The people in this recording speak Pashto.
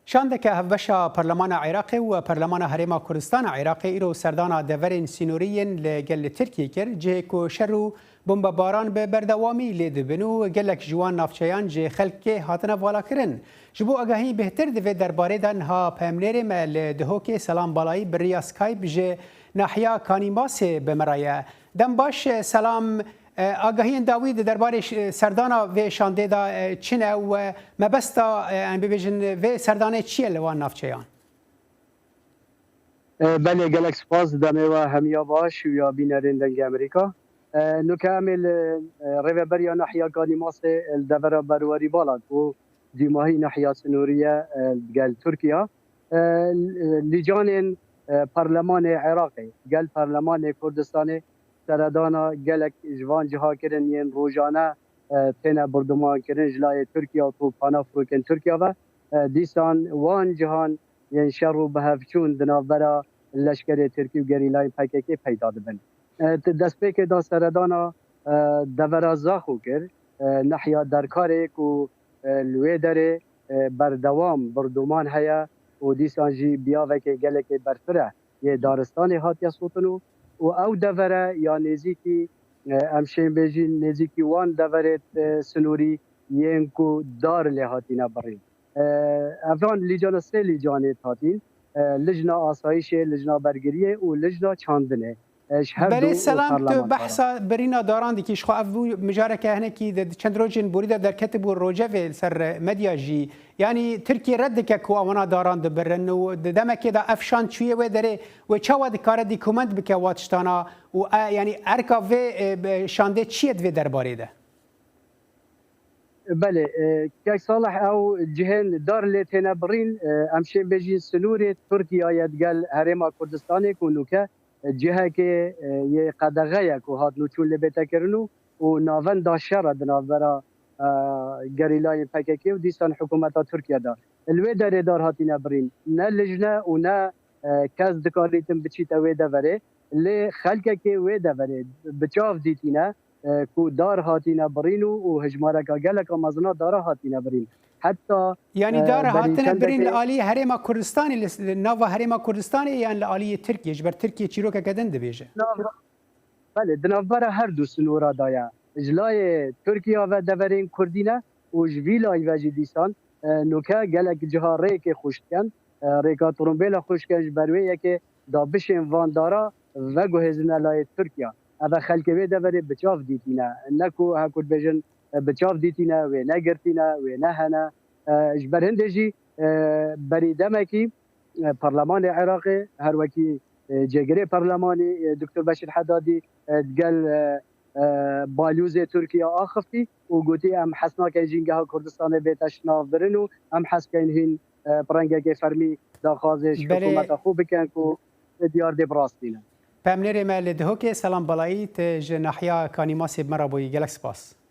شاندك هفبشا برلمان عراقي و برلمان هريما كردستان عراقي إيرو سردانا دفرين سينوريين لجل تركيا كر جيكو شرو بمباران ببردوامي لدبنو جلك جوان نافچيان جي خلقه هاتنا والا کرن جبو اگاهی بهتر دوی درباره دن ها پامنری مل دهوکی سلام بالایی بریا سکایپ جي ناحیا کانیماس بمرایا دم باش سلام آگاهی داوید درباره سردانا و شانده دا چنه و مبستا ببیجن و سردانه چیه لوان نافچیان؟ بله گلک سپاس دمه و همیا باش یا بینرین دنگ امریکا نکامل ريفبريا ناحية كانيماس الدفرة برواري بالات و ديماهي ناحية سنورية قال تركيا لجان برلمان عراقي قال برلمان كردستاني سردانا قالك جوان جها كرن ين روجانا تينا بردمان كرن جلاي تركيا و بانافروكن تركيا و ديسان وان جهان ين شرو بهفشون دنافرا اللشكري تركي و قريلاين PKK پیدا دبن دست پیک دا سردانا دورا زاخو کر نحیا درکاره کو لوی داره بردوام بردومان هیا و دیسان جی بیاوه که گله که برفره یه دارستانی هاتیا سوتنو و او دوره یا نزیکی امشین بیجی نزیکی وان دوره سنوری ین کو دار لحاتینا برین افران لیجان سه لیجانه هاتین لجنا آسایش لجنا برگریه و لجنا چاندنه بله سلام تو بحثا برینا داران دیکی شخو افو مجارکه هنکی چند روزین بوریده در کتب و روجه سر مدیا جی یعنی ترکیه رد که کوانا داران دبرن و دمکی دا افشان چویه و داره و چاوا دکاره دی کومند بکه واتشتانا و یعنی ارکا و شانده چیه دوی درباره ده؟ بله که صالح او جهن دار لیتنا برین امشین بجین سنوری ترکیه یدگل هرما کردستانی کنو که جهه که یه قدغه که هات نوچون لبیتا کرنو و ناون دا شر دنابرا گریلای PKK و دیستان حکومت ترکیه دا الوی داره دار هاتی نبرین نه لجنه و نه کس دکاریتم بچیت وی دوره لی خلکه که وی دوره بچاف دیتینه که دار هاتی نبرین و هجماره که گلک مزنا دار هاتی نبرین حتی يعني دار هاتنا برين لآلية هريما كردستاني نوفا هريما كردستاني يعني لآلية تركيا جبر تركيا تشيروكا كدن دبيجه بله دنافبرا هر دو سنورا دايا جلاي تركيا و دورين كردينه و جويلاي و جديسان نوكا قالك جها ريك خوشكن ريكا ترومبيلا خوشكن جبروي يكي دا بشين فان دارا و جهزنا لاي تركيا اما خلق و دوري بچاف ديتينا نكو هاكود بجن بچاف ديتينا و نگرتينا و نهنا جبر هندجي بريدمكي برلمان عراقي هر وكي جگری برلمانی دکتر بشیر حدادی قال بالوز ترکیه آخفتی و گوتی ام حسنا که جنگه کردستان بیتش ناف برنو ام حس که این برنگه که فرمی داخازش حکومت خوب بکن که دیار دی براستینه پامنری مال دهوکی سلام بالایت جناحیا کانیماسی مرابوی گلکس باس